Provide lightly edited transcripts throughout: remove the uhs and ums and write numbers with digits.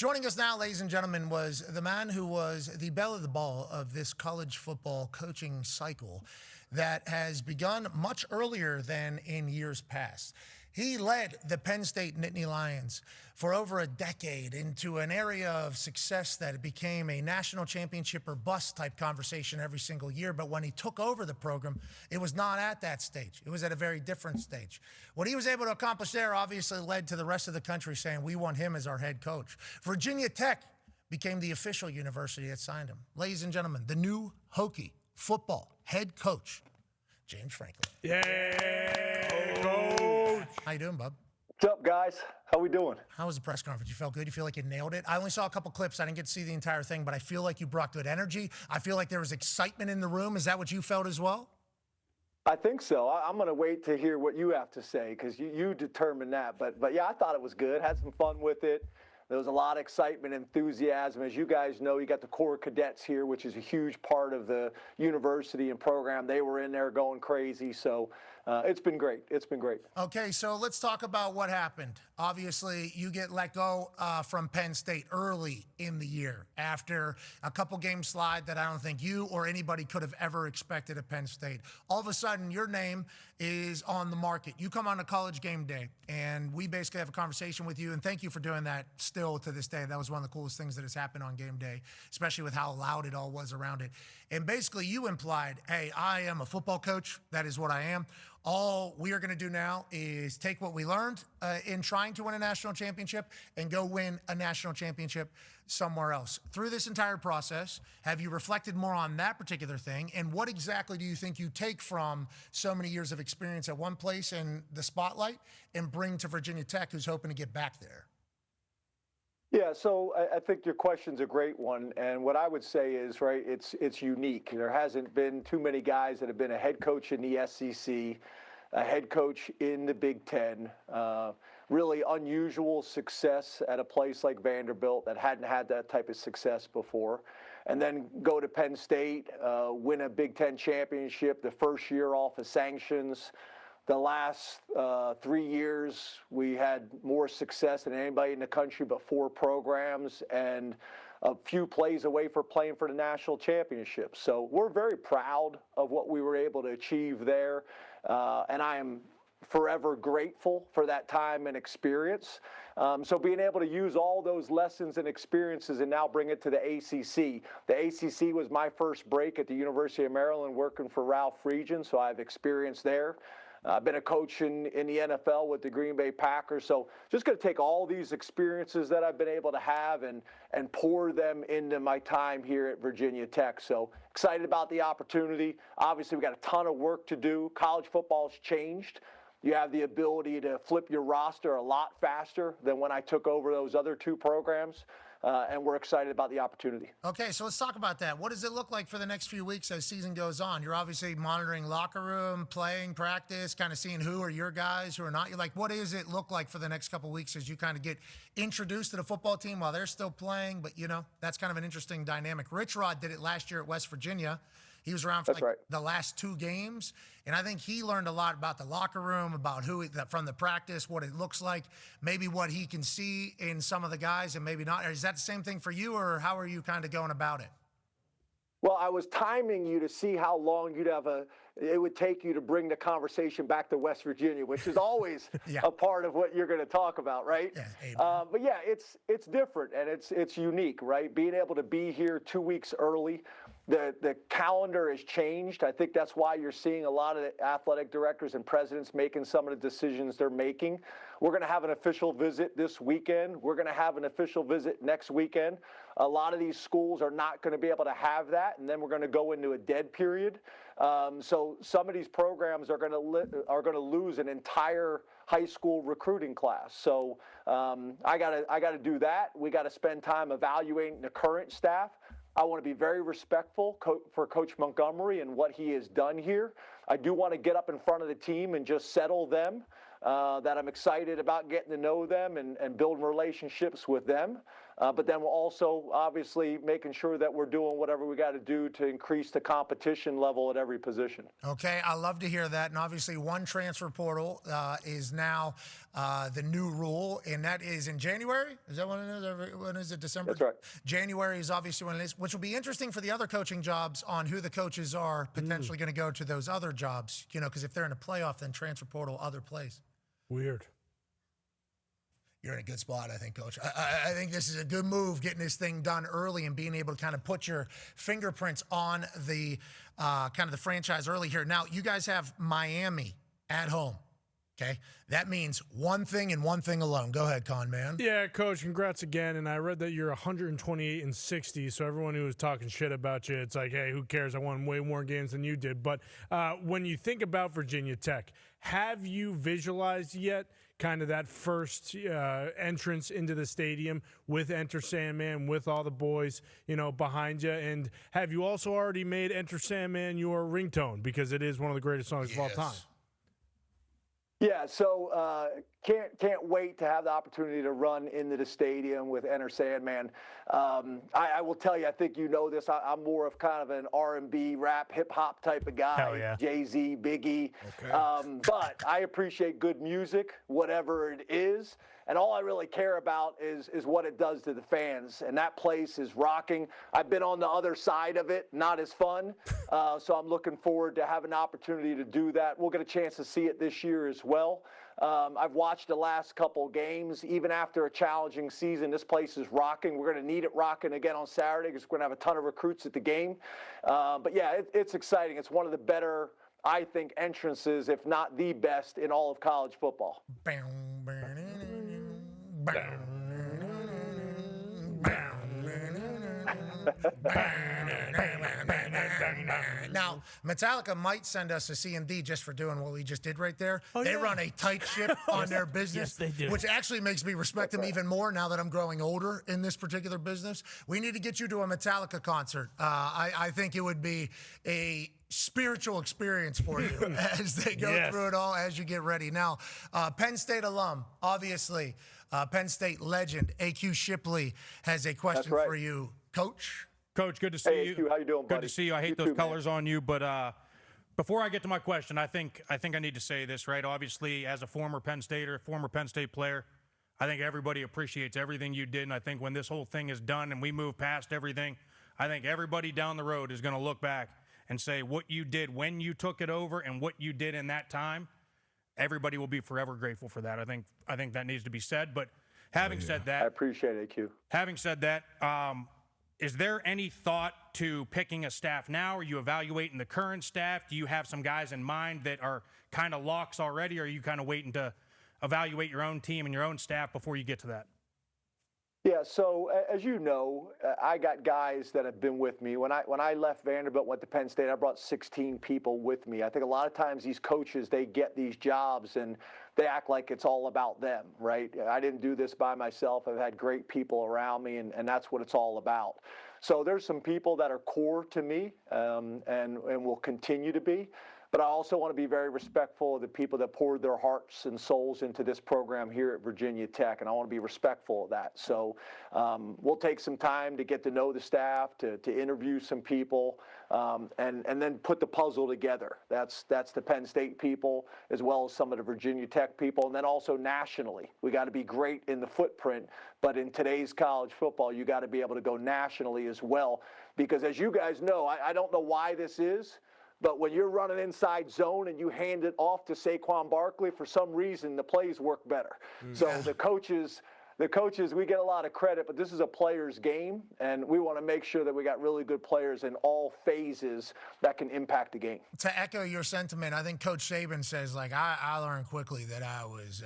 Joining us now, ladies and gentlemen, was the man who was the belle of the ball of this college football coaching cycle that has begun much earlier than in years past. He led the Penn State Nittany Lions for over a decade into an area of success that became a national championship or bust type conversation every single year. But when he took over the program, it was not at that stage. It was at a very different stage. What he was able to accomplish there obviously led to the rest of the country saying, we want him as our head coach. Virginia Tech became the official university that signed him. Ladies and gentlemen, the new Hokie football head coach, James Franklin. Yay, Coach! How you doing, bub? What's up, guys? How we doing? How was the press conference? You felt good? You feel like you nailed it? I only saw a couple clips. I didn't get to see the entire thing, but I feel like you brought good energy. I feel like there was excitement in the room. Is that what you felt as well? I think so. I'm going to wait to hear what you have to say because you determine that. But yeah, I thought it was good. Had some fun with it. There was a lot of excitement, enthusiasm. As you guys know, you got the Corps Cadets here, which is a huge part of the university and program. They were in there going crazy. So it's been great. It's been great. Okay, so let's talk about what happened. Obviously, you get let go from Penn State early in the year after a couple game slide that I don't think you or anybody could have ever expected at Penn State. All of a sudden, your name is on the market. You come on a College Game Day, and we basically have a conversation with you, and thank you for doing that still to this day. That was one of the coolest things that has happened on game day, especially with how loud it all was around it. And basically you implied, hey, I am a football coach. That is what I am. All we are going to do now is take what we learned in trying to win a national championship and go win a national championship somewhere else. Through this entire process, have you reflected more on that particular thing? And what exactly do you think you take from so many years of experience at one place in the spotlight and bring to Virginia Tech, who's hoping to get back there? Yeah, so I think your question's a great one, and what I would say is, right, it's unique. There hasn't been too many guys that have been a head coach in the SEC, a head coach in the Big Ten, really unusual success at a place like Vanderbilt that hadn't had that type of success before, and then go to Penn State, win a Big Ten championship the first year off of sanctions. The last 3 years, we had more success than anybody in the country, but 4 programs and a few plays away for playing for the national championship. So we're very proud of what we were able to achieve there, and I am forever grateful for that time and experience. So being able to use all those lessons and experiences and now bring it to the ACC. The ACC was my first break at the University of Maryland working for Ralph Friedgen, so I have experience there. I've been a coach in the NFL with the Green Bay Packers, so just going to take all these experiences that I've been able to have and pour them into my time here at Virginia Tech. So excited about the opportunity. Obviously, we've got a ton of work to do. College football's changed. You have the ability to flip your roster a lot faster than when I took over those other 2 programs. And we're excited about the opportunity. Okay, so let's talk about that. What does it look like for the next few weeks as season goes on? You're obviously monitoring locker room, playing, practice, kind of seeing who are your guys, who are not. You're like, what does it look like for the next couple of weeks as you kind of get introduced to the football team while they're still playing? But, you know, that's kind of an interesting dynamic. Rich Rod did it last year at West Virginia. He was around for the last 2 games, and I think he learned a lot about the locker room, about from the practice, what it looks like, maybe what he can see in some of the guys and maybe not. Is that the same thing for you, or how are you kind of going about it? Well, I was timing you to see how long it would take you to bring the conversation back to West Virginia, which is always a part of what you're going to talk about, right? Yeah, but yeah, it's different and it's unique, right? Being able to be here 2 weeks early, the calendar has changed. I think that's why you're seeing a lot of the athletic directors and presidents making some of the decisions they're making. We're going to have an official visit this weekend. We're going to have an official visit next weekend. A lot of these schools are not going to be able to have that, and then we're going to go into a dead period. So some of these programs are going to lose an entire high school recruiting class. So I got to do that. We got to spend time evaluating the current staff. I want to be very respectful for Coach Montgomery and what he has done here. I do want to get up in front of the team and just settle them, that I'm excited about getting to know them and building relationships with them. But then we're also obviously making sure that we're doing whatever we got to do to increase the competition level at every position. Okay, I love to hear that. And obviously, one transfer portal is now the new rule, and that is in January. Is that when it is? When is it? December? That's right. January is obviously when it is, which will be interesting for the other coaching jobs on who the coaches are potentially going to go to those other jobs. You know, because if they're in a playoff, then transfer portal other place. Weird. You're in a good spot, I think, Coach. I think this is a good move, getting this thing done early and being able to kind of put your fingerprints on the kind of the franchise early here. Now, you guys have Miami at home, okay? That means one thing and one thing alone. Go ahead, Con Man. Yeah, Coach, congrats again. And I read that you're 128-60, so everyone who was talking shit about you, it's like, hey, who cares? I won way more games than you did. But when you think about Virginia Tech, have you visualized yet kind of that first entrance into the stadium with Enter Sandman, with all the boys, you know, behind you? And have you also already made Enter Sandman your ringtone, because it is one of the greatest songs of all time? Yeah, so can't wait to have the opportunity to run into the stadium with Enter Sandman. I will tell you, I think you know this. I'm more of kind of an R&B, rap, hip hop type of guy. Hell yeah. Jay-Z, Biggie. Okay. But I appreciate good music, whatever it is. And all I really care about is what it does to the fans. And that place is rocking. I've been on the other side of it, not as fun. So I'm looking forward to having an opportunity to do that. We'll get a chance to see it this year as well. I've watched the last couple games. Even after a challenging season, this place is rocking. We're going to need it rocking again on Saturday because we're going to have a ton of recruits at the game. But yeah, it's exciting. It's one of the better, I think, entrances, if not the best, in all of college football. Now, Metallica might send us a CMD just for doing what we just did right there. Oh, they yeah. run a tight ship on their business, Yes, they do. which actually makes me respect them even more now that I'm growing older in this particular business. We need to get you to a Metallica concert. I think it would be a spiritual experience for you as they go through it all, as you get ready. Now, Penn State alum, obviously, Penn State legend, AQ Shipley has a question for you. Coach? Coach, good to see you. AQ, how you doing, buddy? Good to see you. I hate those colors on you, but before I get to my question, I think I need to say this, right? Obviously, as a former Penn Stater, former Penn State player, I think everybody appreciates everything you did, and I think when this whole thing is done and we move past everything, I think everybody down the road is going to look back and say what you did when you took it over and what you did in that time. Everybody will be forever grateful for that. I think that needs to be said. But having said that, I appreciate it, AQ. having said that, is there any thought to picking a staff now? Are you evaluating the current staff? Do you have some guys in mind that are kind of locks already? Or are you kind of waiting to evaluate your own team and your own staff before you get to that? Yeah, so as you know, I got guys that have been with me. When I left Vanderbilt, went to Penn State, I brought 16 people with me. I think a lot of times these coaches, they get these jobs and they act like it's all about them, right? I didn't do this by myself. I've had great people around me, and that's what it's all about. So there's some people that are core to me and will continue to be. But I also want to be very respectful of the people that poured their hearts and souls into this program here at Virginia Tech, and I want to be respectful of that. So we'll take some time to get to know the staff, to interview some people, and then put the puzzle together. That's the Penn State people as well as some of the Virginia Tech people, and then also nationally. We got to be great in the footprint, but in today's college football, you got to be able to go nationally as well, because as you guys know, I don't know why this is, but when you're running inside zone and you hand it off to Saquon Barkley, for some reason the plays work better. So the coaches, we get a lot of credit, but this is a player's game, and we want to make sure that we got really good players in all phases that can impact the game. To echo your sentiment, I think Coach Saban says, like, I learned quickly that I was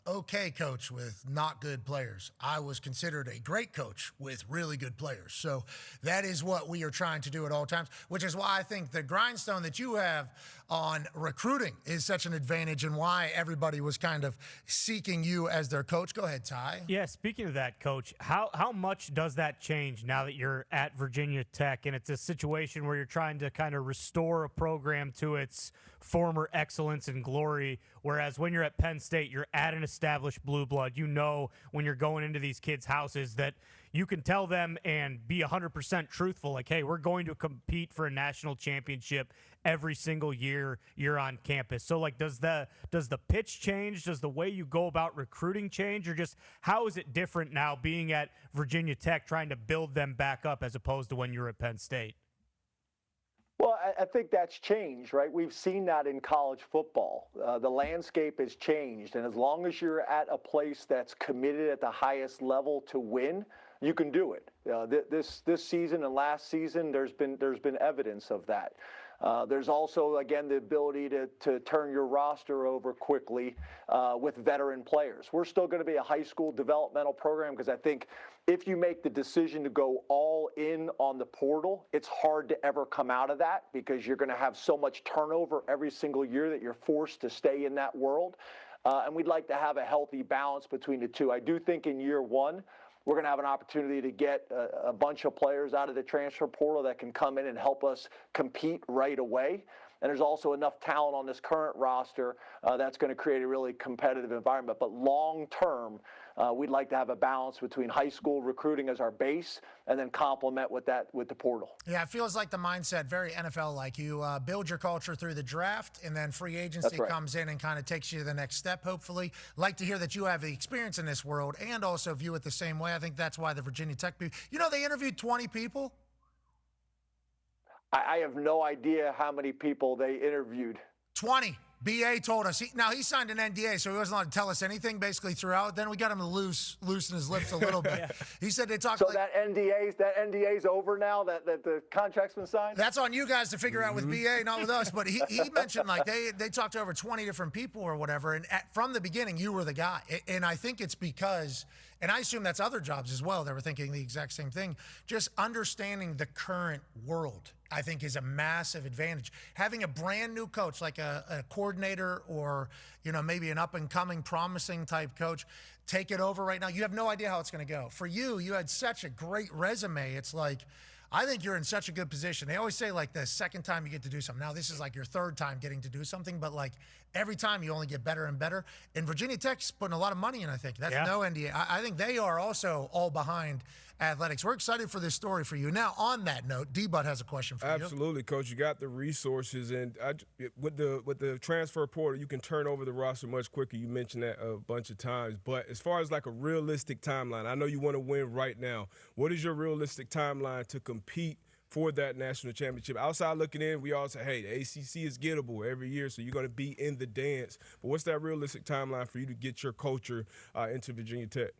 okay coach with not good players. I was considered a great coach with really good players. So that is what we are trying to do at all times, which is why I think the grindstone that you have on recruiting is such an advantage and why everybody was kind of seeking you as their coach. Go ahead, Ty. Yeah, speaking of that, Coach, how much does that change now that you're at Virginia Tech and it's a situation where you're trying to kind of restore a program to its former excellence and glory, whereas when you're at Penn State, you're at an established blue blood. You know when you're going into these kids' houses that you can tell them and be 100% truthful, like, hey, we're going to compete for a national championship every single year you're on campus. So, like, does the pitch change? Does the way you go about recruiting change? Or just how is it different now being at Virginia Tech trying to build them back up as opposed to when you were at Penn State? Well, I think that's changed, right? We've seen that in college football. The landscape has changed, and as long as you're at a place that's committed at the highest level to win, you can do it. This season and last season, there's been evidence of that. There's also, again, the ability to turn your roster over quickly with veteran players. We're still going to be a high school developmental program because I think if you make the decision to go all in on the portal, it's hard to ever come out of that because you're going to have so much turnover every single year that you're forced to stay in that world. And we'd like to have a healthy balance between the two. I do think in year one, we're going to have an opportunity to get a bunch of players out of the transfer portal that can come in and help us compete right away. And there's also enough talent on this current roster that's going to create a really competitive environment. But long term, we'd like to have a balance between high school recruiting as our base and then complement with the portal. Yeah, it feels like the mindset very NFL-like. You build your culture through the draft, and then free agency comes in and kind of takes you to the next step, hopefully. Like to hear that you have the experience in this world and also view it the same way. I think that's why the Virginia Tech people, they interviewed 20 people. I have no idea how many people they interviewed. 20. BA told us. He signed an NDA, so he wasn't allowed to tell us anything basically throughout. Then we got him to loosen his lips a little bit. He said they talked. So that NDA's over now. That the contract's been signed. That's on you guys to figure out with BA, not with us. But he mentioned like they talked to over 20 different people or whatever, and from the beginning you were the guy. And I think it's because, and I assume that's other jobs as well. They were thinking the exact same thing. Just understanding the current world, I think, is a massive advantage. Having a brand new coach, like a coordinator or, maybe an up-and-coming promising type coach, take it over right now. You have no idea how it's going to go. For you, you had such a great resume. It's like, I think you're in such a good position. They always say, like, the second time you get to do something. Now, this is like your third time getting to do something, but, like, every time you only get better and better. And Virginia Tech's putting a lot of money in, I think. That's no NDA. I think they are also all behind athletics. We're excited for this story for you. Now, on that note, D-Bud has a question for you. Absolutely, Coach. You got the resources, and with the transfer portal, you can turn over the roster much quicker. You mentioned that a bunch of times. But as far as like a realistic timeline, I know you want to win right now. What is your realistic timeline to compete for that national championship? Outside looking in, we all say, hey, the ACC is gettable every year, so you're going to be in the dance. But what's that realistic timeline for you to get your culture into Virginia Tech?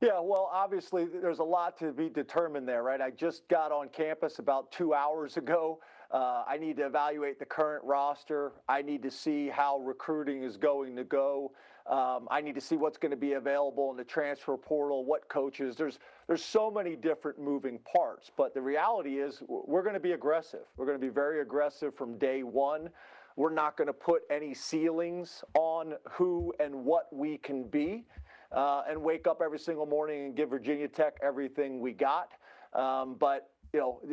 Yeah, well, obviously, there's a lot to be determined there, right? I just got on campus about 2 hours ago. I need to evaluate the current roster. I need to see how recruiting is going to go. I need to see what's going to be available in the transfer portal, what coaches. There's so many different moving parts. But the reality is we're going to be aggressive. We're going to be very aggressive from day one. We're not going to put any ceilings on who and what we can be. And wake up every single morning and give Virginia Tech everything we got. But,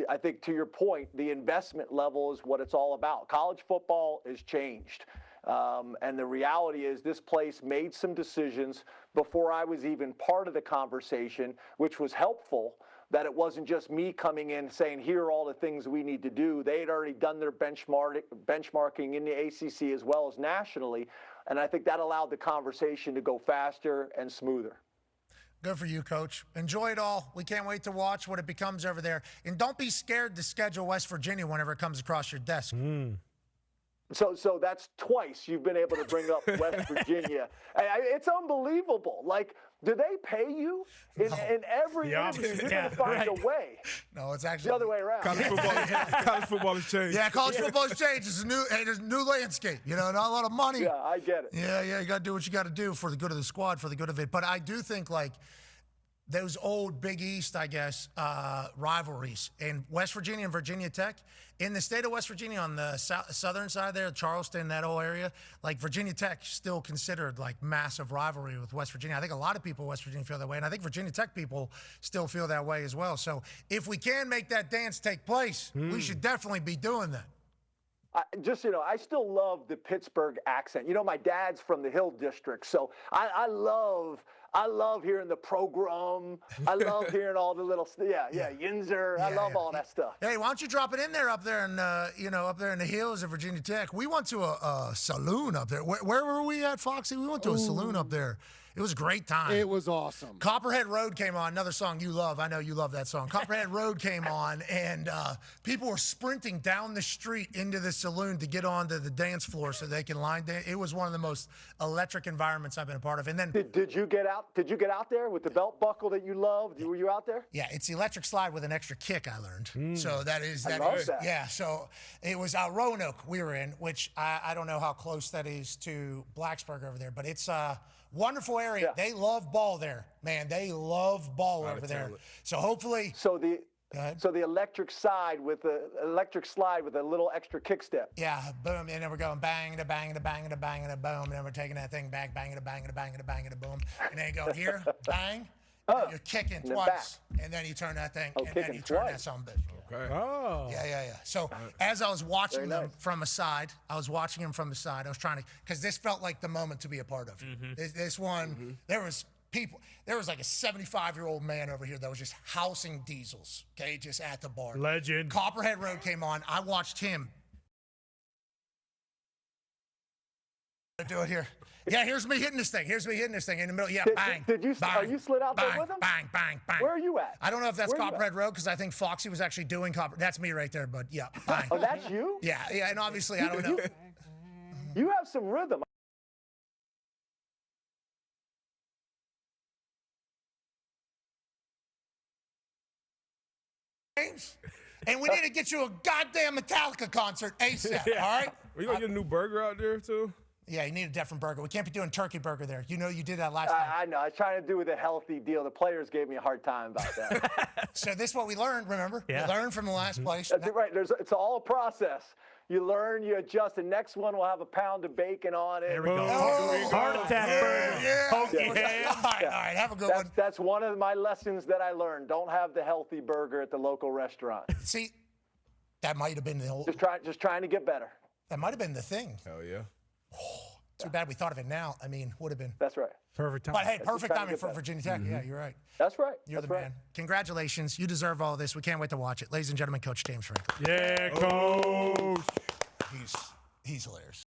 I think to your point, the investment level is what it's all about. College football has changed. And the reality is this place made some decisions before I was even part of the conversation, which was helpful, that it wasn't just me coming in saying, here are all the things we need to do. They had already done their benchmarking in the ACC as well as nationally. And I think that allowed the conversation to go faster and smoother. Good for you, Coach. Enjoy it all. We can't wait to watch what it becomes over there. And don't be scared to schedule West Virginia whenever it comes across your desk. So that's twice you've been able to bring up West Virginia. It's unbelievable. Like, do they pay you? In every interview, you're going to find a way. No, it's actually the other way around. College football has changed. Yeah, college football has changed. It's a new landscape. Not a lot of money. Yeah, I get it. Yeah, you got to do what you got to do for the good of the squad, for the good of it. But I do think, like, those old Big East, I guess, rivalries in West Virginia and Virginia Tech. In the state of West Virginia, on the southern side there, Charleston, that whole area, like Virginia Tech still considered like massive rivalry with West Virginia. I think a lot of people in West Virginia feel that way, and I think Virginia Tech people still feel that way as well. So if we can make that dance take place, we should definitely be doing that. I still love the Pittsburgh accent. My dad's from the Hill District, so I love hearing the program. I love hearing all the little, Yinzer. I love all that stuff. Hey, why don't you drop it in there up there in, up there in the hills of Virginia Tech? We went to a saloon up there. Where were we at, Foxy? We went to a saloon up there. It was a great time. It was awesome. Copperhead Road came on, another song you love. I know you love that song. Copperhead Road came on, and people were sprinting down the street into the saloon to get onto the dance floor so they can line dance. It was one of the most electric environments I've been a part of. And then, did you get out? Did you get out there with the belt buckle that you loved? Were you out there? Yeah, it's the electric slide with an extra kick, I learned. So that is. I love that. Yeah, so it was Roanoke we were in, which I don't know how close that is to Blacksburg over there, but it's wonderful area. Yeah. They love ball there, man. They love ball over there. So hopefully. So the electric slide with a little extra kick step. Yeah, boom, and then we're going bang to bang to bang to bang to boom, and then we're taking that thing back, bang to bang to bang to bang to boom, and then you go here, bang. You're kicking twice, and then you turn that thing, and then you turn that son of a bitch. Okay. Oh. Yeah. So as I was watching them from the side, I was trying to, because this felt like the moment to be a part of. This one, there was like a 75-year-old man over here that was just housing diesels, okay, just at the bar. Legend. Copperhead Road came on. I watched him. Do it here. Yeah, here's me hitting this thing. Here's me hitting this thing in the middle. Yeah, bang. Are you slid out there with him? Bang, bang, bang. Where are you at? I don't know if that's Copperhead Road because I think Foxy was actually doing Copper. That's me right there, but yeah, bang. Oh, that's you? Yeah, and obviously I don't know. You have some rhythm. And we need to get you a goddamn Metallica concert ASAP, all right? Are you going to get a new burger out there, too? Yeah, you need a different burger. We can't be doing turkey burger there. You know you did that last time. I know. I was trying to do with a healthy deal. The players gave me a hard time about that. So this is what we learned, remember? Yeah. We learned from the last place. That's right. It's all a process. You learn, you adjust. The next one will have a pound of bacon on it. There we go. Heart attack burger. Yeah. All right, have a good one. That's one of my lessons that I learned. Don't have the healthy burger at the local restaurant. See, that might have been the whole. Just trying to get better. That might have been the thing. Hell yeah. Too bad we thought of it now. I mean, would have been. That's right. Perfect time. But hey, perfect timing for Virginia Tech. Yeah, you're right. That's right. You're the man. Congratulations. You deserve all this. We can't wait to watch it. Ladies and gentlemen, Coach James Franklin. Yeah, coach. He's hilarious.